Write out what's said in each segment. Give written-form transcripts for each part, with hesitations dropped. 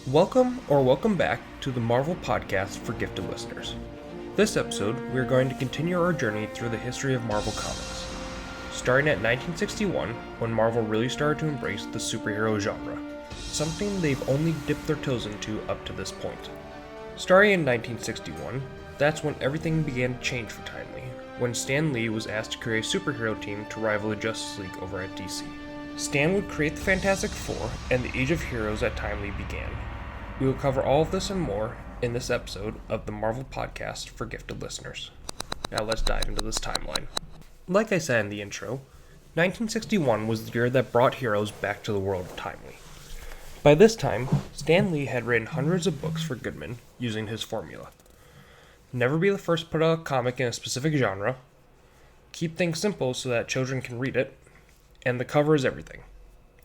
Welcome back to the Marvel Podcast for gifted listeners. This episode, we are going to continue our journey through the history of Marvel Comics, starting at 1961, when Marvel really started to embrace the superhero genre, something they've only dipped their toes into up to this point. Starting in 1961, that's when everything began to change for Timely, when Stan Lee was asked to create a superhero team to rival the Justice League over at DC. Stan would create the Fantastic Four, and the Age of Heroes at Timely began. We will cover all of this and more in this episode of the Marvel Podcast for gifted listeners. Now let's dive into this timeline. Like I said in the intro, 1961 was the year that brought heroes back to the world of Timely. By this time, Stan Lee had written hundreds of books for Goodman using his formula. Never be the first to put out a comic in a specific genre, keep things simple so that children can read it, and the cover is everything.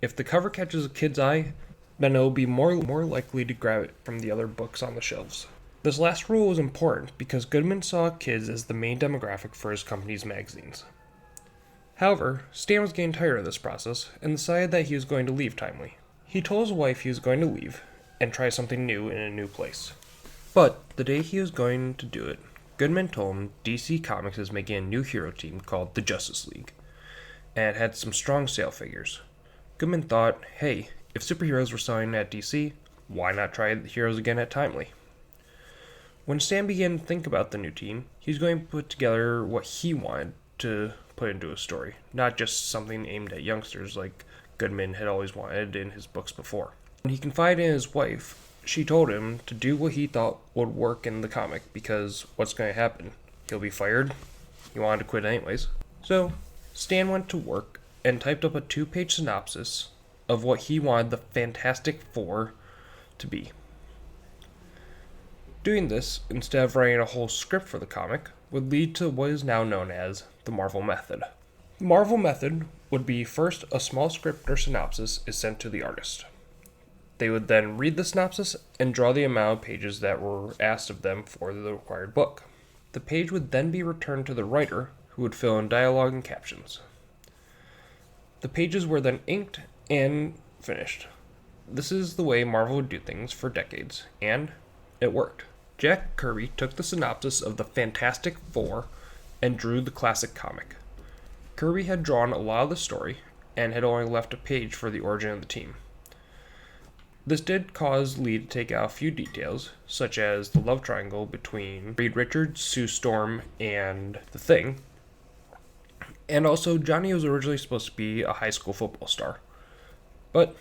If the cover catches a kid's eye, then it will be more likely to grab it from the other books on the shelves. This last rule was important because Goodman saw kids as the main demographic for his company's magazines. However, Stan was getting tired of this process and decided that he was going to leave Timely. He told his wife he was going to leave and try something new in a new place. But the day he was going to do it, Goodman told him DC Comics is making a new hero team called the Justice League, and it had some strong sale figures. Goodman thought, hey, if superheroes were selling at DC, why not try the heroes again at Timely? When Stan began to think about the new team, he was going to put together what he wanted to put into a story, not just something aimed at youngsters like Goodman had always wanted in his books before. When he confided in his wife, she told him to do what he thought would work in the comic because what's going to happen? He'll be fired. He wanted to quit anyways. So, Stan went to work and typed up a 2-page synopsis of what he wanted the Fantastic Four to be. Doing this, instead of writing a whole script for the comic, would lead to what is now known as the Marvel Method. The Marvel Method would be first a small script or synopsis is sent to the artist. They would then read the synopsis and draw the amount of pages that were asked of them for the required book. The page would then be returned to the writer, who would fill in dialogue and captions. The pages were then inked and finished. This is the way Marvel would do things for decades, and it worked. Jack Kirby took the synopsis of the Fantastic Four and drew the classic comic. Kirby had drawn a lot of the story and had only left a page for the origin of the team. This did cause Lee to take out a few details, such as the love triangle between Reed Richards, Sue Storm, and The Thing. And also, Johnny was originally supposed to be a high school football star. But,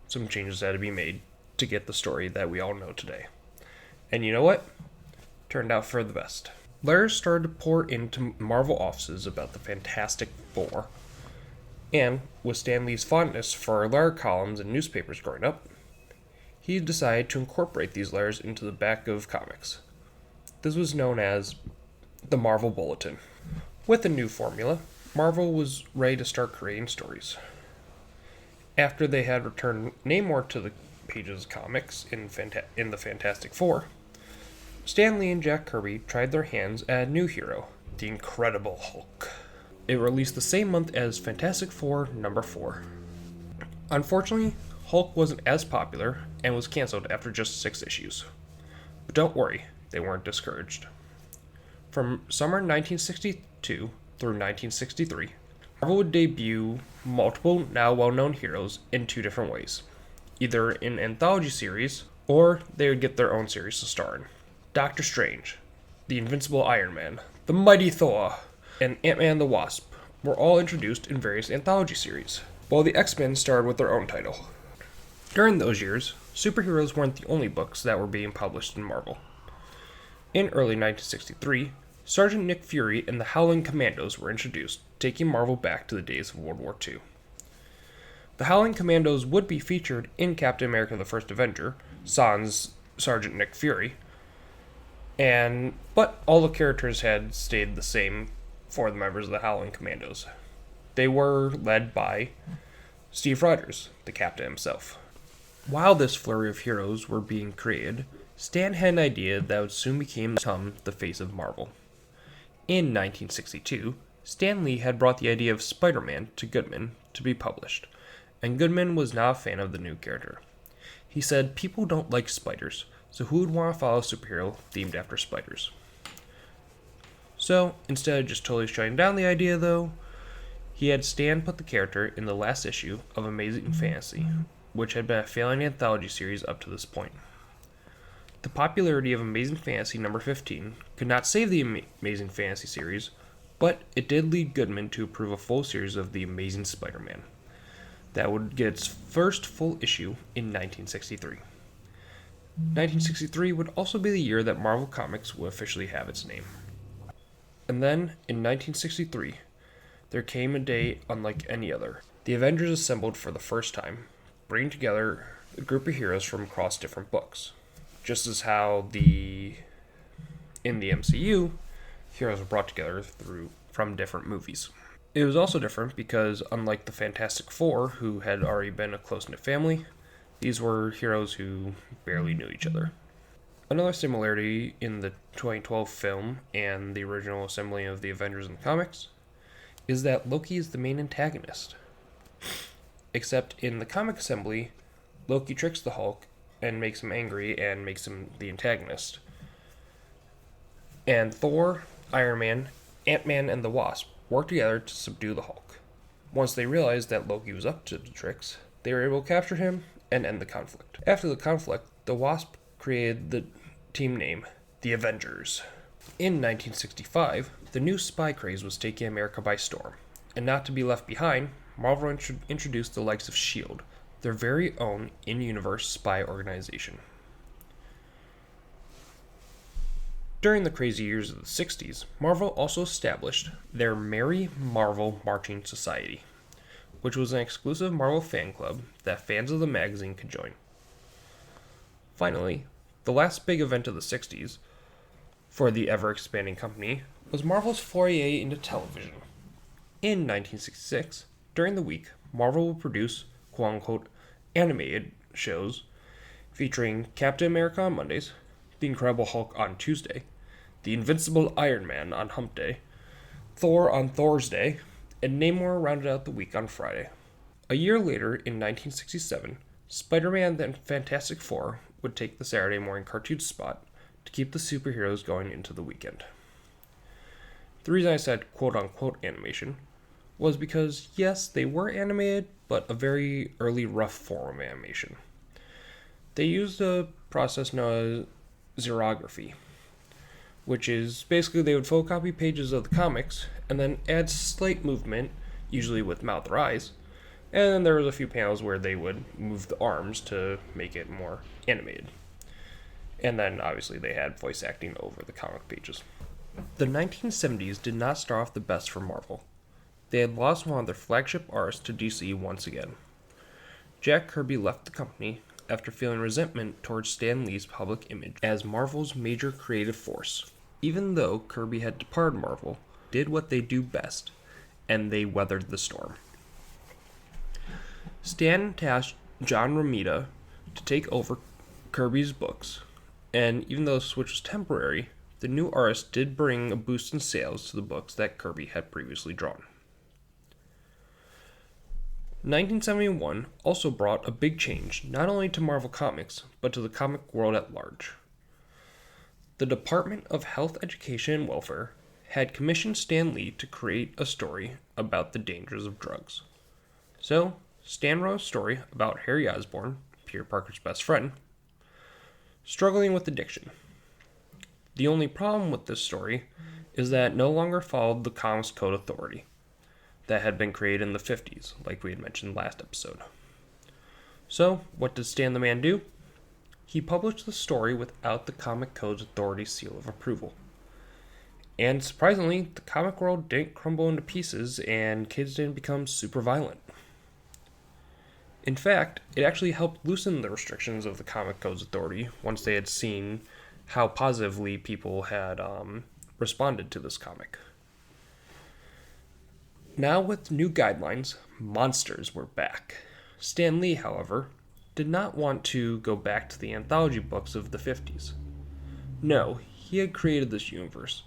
some changes had to be made to get the story that we all know today. And you know what? Turned out for the best. Letters started to pour into Marvel offices about the Fantastic Four. And with Stan Lee's fondness for letter columns in newspapers growing up, he decided to incorporate these letters into the back of comics. This was known as the Marvel Bulletin. With a new formula, Marvel was ready to start creating stories. After they had returned Namor to the pages of comics in the Fantastic Four, Stan Lee and Jack Kirby tried their hands at a new hero, the Incredible Hulk. It released the same month as Fantastic Four number 4. Unfortunately, Hulk wasn't as popular and was canceled after just 6 issues. But don't worry, they weren't discouraged. From summer 1962 through 1963, Marvel would debut multiple now well-known heroes in 2 different ways, either in anthology series or they would get their own series to star in. Doctor Strange, the Invincible Iron Man, the Mighty Thor, and Ant-Man and the Wasp were all introduced in various anthology series, while the X-Men starred with their own title. During those years, superheroes weren't the only books that were being published in Marvel. In early 1963, Sergeant Nick Fury and the Howling Commandos were introduced, taking Marvel back to the days of World War II. The Howling Commandos would be featured in Captain America the First Avenger, sans Sergeant Nick Fury, but all the characters had stayed the same for the members of the Howling Commandos. They were led by Steve Rogers, the captain himself. While this flurry of heroes were being created, Stan had an idea that would soon become the face of Marvel. In 1962, Stan Lee had brought the idea of Spider-Man to Goodman to be published, and Goodman was not a fan of the new character. He said people don't like spiders, so who would want to follow a superhero themed after spiders? So, instead of just totally shutting down the idea, though, he had Stan put the character in the last issue of Amazing Fantasy, which had been a failing anthology series up to this point. The popularity of Amazing Fantasy number 15 could not save the Amazing Fantasy series, but it did lead Goodman to approve a full series of The Amazing Spider-Man that would get its first full issue in 1963. 1963 would also be the year that Marvel Comics would officially have its name. And then, in 1963, there came a day unlike any other. The Avengers assembled for the first time, bringing together a group of heroes from across different books. Just as how in the MCU, heroes were brought together from different movies. It was also different because, unlike the Fantastic Four, who had already been a close-knit family, these were heroes who barely knew each other. Another similarity in the 2012 film and the original assembly of the Avengers in the comics is that Loki is the main antagonist. Except in the comic assembly, Loki tricks the Hulk and makes him angry and makes him the antagonist. And Thor, Iron Man, Ant-Man, and the Wasp work together to subdue the Hulk. Once they realized that Loki was up to the tricks, they were able to capture him and end the conflict. After the conflict, the Wasp created the team name, the Avengers. In 1965, the new spy craze was taking America by storm, and not to be left behind, Marvel introduced the likes of S.H.I.E.L.D., their very own in-universe spy organization. During the crazy years of the 60s, Marvel also established their Merry Marvel Marching Society, which was an exclusive Marvel fan club that fans of the magazine could join. Finally, the last big event of the 60s, for the ever-expanding company, was Marvel's foray into television. In 1966, during the week, Marvel would produce quote-unquote animated shows featuring Captain America on Mondays, The Incredible Hulk on Tuesday, The Invincible Iron Man on Hump Day, Thor on Thursday, and Namor rounded out the week on Friday. A year later, in 1967, Spider-Man and Fantastic Four would take the Saturday morning cartoon spot to keep the superheroes going into the weekend. The reason I said quote-unquote animation was because, yes, they were animated, but a very early rough form of animation. They used a process known as xerography, which is basically they would photocopy pages of the comics and then add slight movement, usually with mouth or eyes, and then there was a few panels where they would move the arms to make it more animated. And then obviously they had voice acting over the comic pages. The 1970s did not start off the best for Marvel. They had lost one of their flagship artists to DC once again. Jack Kirby left the company after feeling resentment towards Stan Lee's public image as Marvel's major creative force. Even though Kirby had departed Marvel, did what they do best, and they weathered the storm. Stan tasked John Romita to take over Kirby's books, and even though the switch was temporary, the new artist did bring a boost in sales to the books that Kirby had previously drawn. 1971 also brought a big change not only to Marvel Comics, but to the comic world at large. The Department of Health, Education, and Welfare had commissioned Stan Lee to create a story about the dangers of drugs. So, Stan wrote a story about Harry Osborn, Peter Parker's best friend, struggling with addiction. The only problem with this story is that it no longer followed the Comics Code Authority that had been created in the 50s, like we had mentioned last episode. So, what did Stan the Man do? He published the story without the Comic Code's Authority seal of approval. And surprisingly, the comic world didn't crumble into pieces and kids didn't become super violent. In fact, it actually helped loosen the restrictions of the Comic Code's Authority once they had seen how positively people had responded to this comic. Now with new guidelines, monsters were back. Stan Lee, however, did not want to go back to the anthology books of the 50s. No, he had created this universe,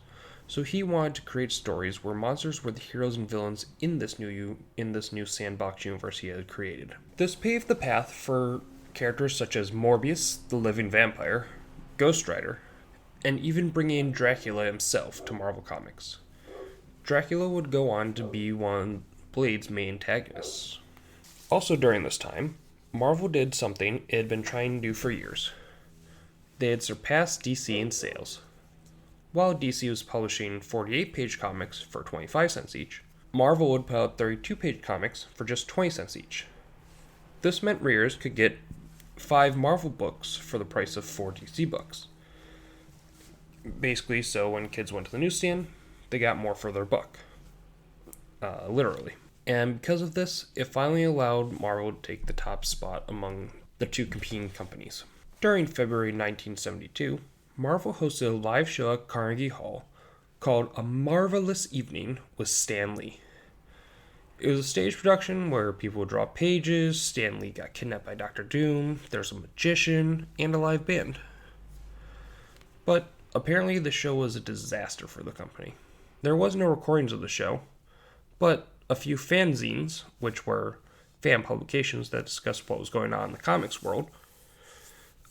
so he wanted to create stories where monsters were the heroes and villains in this new sandbox universe he had created. This paved the path for characters such as Morbius, the Living Vampire, Ghost Rider, and even bringing in Dracula himself to Marvel Comics. Dracula would go on to be one of Blade's main antagonists. Also during this time, Marvel did something it had been trying to do for years. They had surpassed DC in sales. While DC was publishing 48-page comics for 25 cents each, Marvel would put out 32-page comics for just 20 cents each. This meant readers could get 5 Marvel books for the price of 4 DC books. Basically, so when kids went to the newsstand, they got more for their buck. Literally. And because of this, it finally allowed Marvel to take the top spot among the two competing companies. During February 1972, Marvel hosted a live show at Carnegie Hall called A Marvelous Evening with Stan Lee. It was a stage production where people would draw pages, Stan Lee got kidnapped by Dr. Doom, there's a magician, and a live band. But apparently the show was a disaster for the company. There was no recordings of the show, but a few fanzines, which were fan publications that discussed what was going on in the comics world,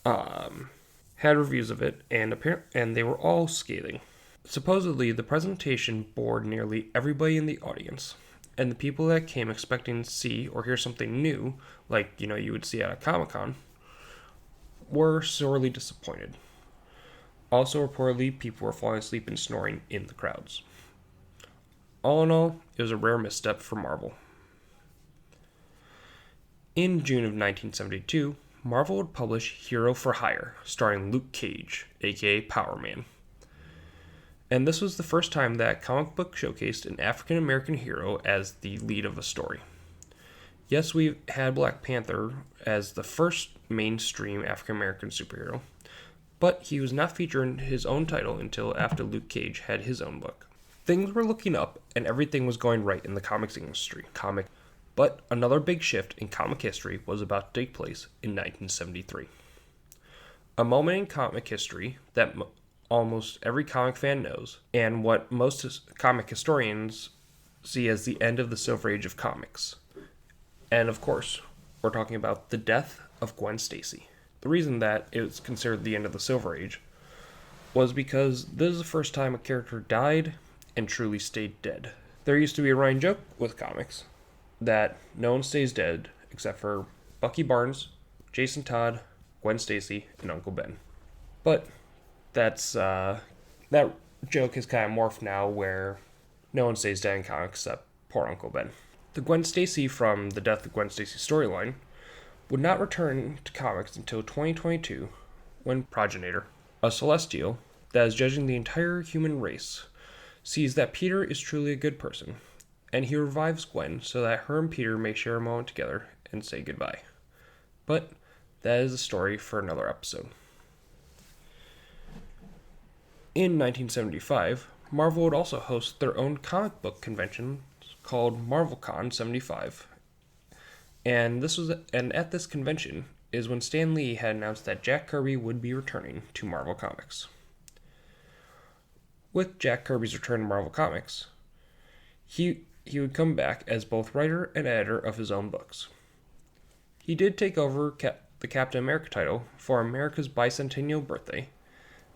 had reviews of it, and they were all scathing. Supposedly, the presentation bored nearly everybody in the audience, and the people that came expecting to see or hear something new, like, you would see at a Comic-Con, were sorely disappointed. Also, reportedly, people were falling asleep and snoring in the crowds. All in all, it was a rare misstep for Marvel. In June of 1972, Marvel would publish Hero for Hire, starring Luke Cage, aka Power Man. And this was the first time that comic book showcased an African American hero as the lead of a story. Yes, we had Black Panther as the first mainstream African American superhero, but he was not featured in his own title until after Luke Cage had his own book. Things were looking up, and everything was going right in the comics industry. But another big shift in comic history was about to take place in 1973. A moment in comic history that almost every comic fan knows, and what most comic historians see as the end of the Silver Age of comics. And of course, we're talking about the death of Gwen Stacy. The reason that it was considered the end of the Silver Age was because this is the first time a character died and truly stayed dead. There used to be a running joke with comics that no one stays dead except for Bucky Barnes, Jason Todd, Gwen Stacy, and Uncle Ben. But that joke has kind of morphed now where no one stays dead in comics except poor Uncle Ben. The Gwen Stacy from the Death of Gwen Stacy storyline would not return to comics until 2022 when Progenitor, a Celestial that is judging the entire human race, sees that Peter is truly a good person, and he revives Gwen so that her and Peter may share a moment together and say goodbye. But that is a story for another episode. In 1975, Marvel would also host their own comic book convention called MarvelCon 75. And at this convention is when Stan Lee had announced that Jack Kirby would be returning to Marvel Comics. With Jack Kirby's return to Marvel Comics, he would come back as both writer and editor of his own books. He did take over the Captain America title for America's bicentennial birthday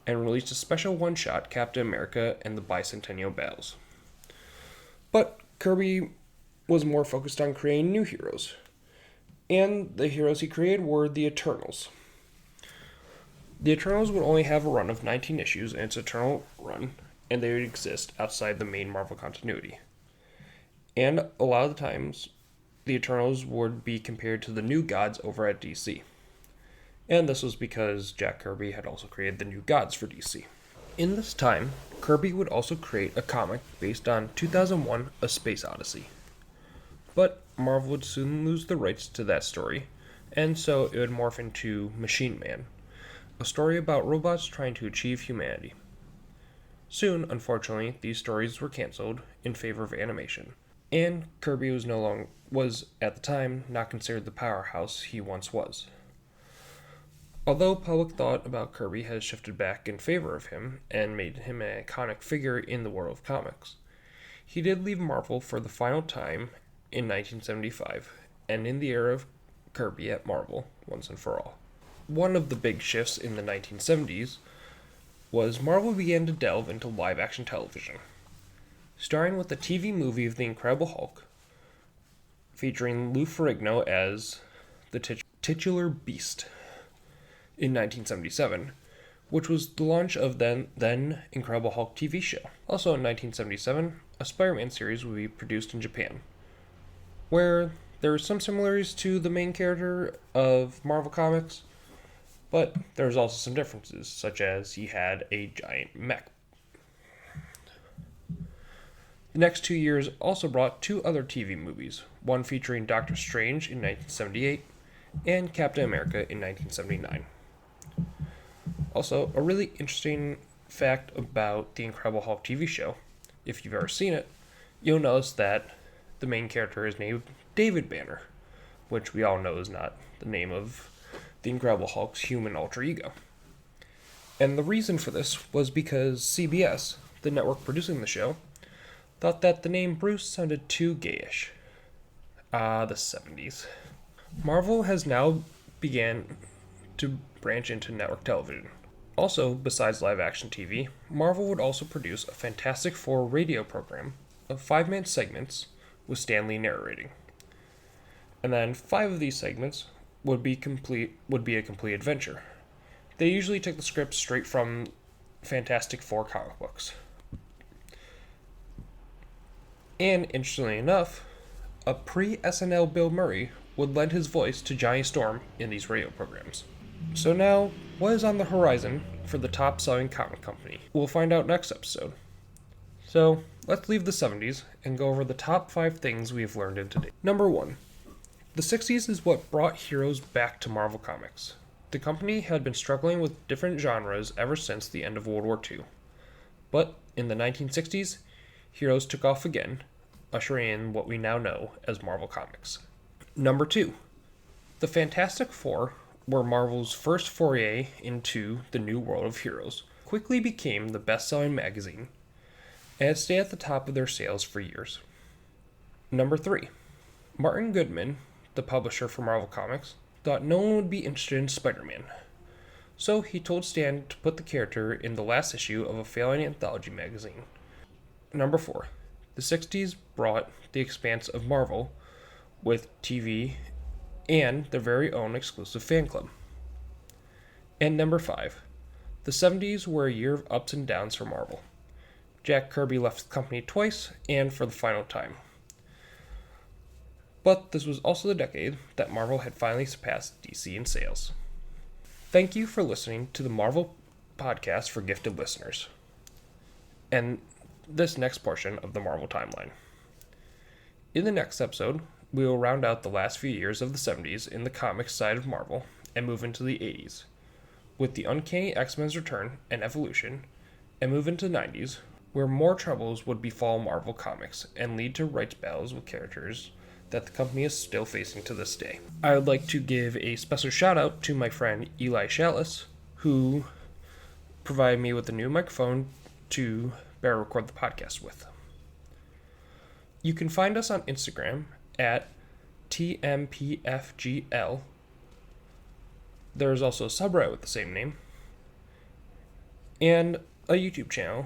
and released a special one-shot, Captain America and the Bicentennial Battles. But Kirby was more focused on creating new heroes, and the heroes he created were the Eternals. The Eternals would only have a run of 19 issues in its Eternal run, and they would exist outside the main Marvel continuity. And a lot of the times, the Eternals would be compared to the New Gods over at DC. And this was because Jack Kirby had also created the New Gods for DC. In this time, Kirby would also create a comic based on 2001: A Space Odyssey. But Marvel would soon lose the rights to that story, and so it would morph into Machine Man, a story about robots trying to achieve humanity. Soon, unfortunately, these stories were canceled in favor of animation, and Kirby was at the time not considered the powerhouse he once was. Although public thought about Kirby has shifted back in favor of him and made him an iconic figure in the world of comics, he did leave Marvel for the final time in 1975, and in the era of Kirby at Marvel once and for all. One of the big shifts in the 1970s was Marvel began to delve into live-action television, starting with the TV movie of The Incredible Hulk, featuring Lou Ferrigno as the titular Beast in 1977, which was the launch of then Incredible Hulk TV show. Also in 1977, a Spider-Man series would be produced in Japan, where there were some similarities to the main character of Marvel Comics, but there was also some differences, such as he had a giant mech. The next 2 years also brought 2 other TV movies, one featuring Doctor Strange in 1978 and Captain America in 1979. Also, a really interesting fact about the Incredible Hulk TV show, if you've ever seen it, you'll notice that the main character is named David Banner, which we all know is not the name of the Incredible Hulk's human alter ego. And the reason for this was because CBS, the network producing the show, thought that the name Bruce sounded too gayish. The 70s. Marvel has now began to branch into network television. Also, besides live-action TV, Marvel would also produce a Fantastic Four radio program of 5-minute segments with Stan Lee narrating. And then 5 of these segments would be a complete adventure. They usually took the script straight from Fantastic Four comic books. And interestingly enough, a pre-SNL Bill Murray would lend his voice to Johnny Storm in these radio programs. So now, what is on the horizon for the top-selling comic company? We'll find out next episode. So, let's leave the 70s and go over the top 5 things we have learned in today. Number 1. The 60s is what brought heroes back to Marvel Comics. The company had been struggling with different genres ever since the end of World War II. But in the 1960s, heroes took off again, ushering in what we now know as Marvel Comics. Number 2. The Fantastic Four were Marvel's first foray into the new world of heroes, quickly became the best-selling magazine, and it stayed at the top of their sales for years. Number 3. Martin Goodman, the publisher for Marvel Comics, thought no one would be interested in Spider-Man. So he told Stan to put the character in the last issue of a failing anthology magazine. Number 4. The 60s brought the expanse of Marvel with TV and their very own exclusive fan club. And number 5. The 70s were a year of ups and downs for Marvel. Jack Kirby left the company twice and for the final time. But this was also the decade that Marvel had finally surpassed DC in sales. Thank you for listening to the Marvel podcast for gifted listeners, and this next portion of the Marvel timeline. In the next episode, we will round out the last few years of the 70s in the comics side of Marvel and move into the 80s, with the Uncanny X-Men's return and evolution, and move into the 90s, where more troubles would befall Marvel Comics and lead to rights battles with characters that the company is still facing to this day. I would like to give a special shout out to my friend Eli Chalice, who provided me with a new microphone to better record the podcast with. You can find us on Instagram at TMPFGL. There is also a subreddit with the same name, and a YouTube channel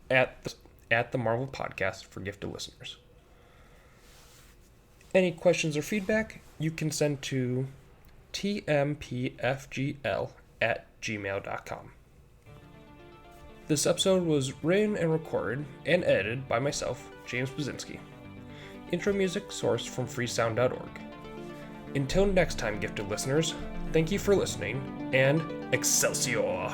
at the Marvel Podcast for gifted listeners. Any questions or feedback, you can send to tmpfgl@gmail.com. This episode was written and recorded and edited by myself, James Bazinski. Intro music sourced from freesound.org. Until next time, gifted listeners, thank you for listening, and Excelsior!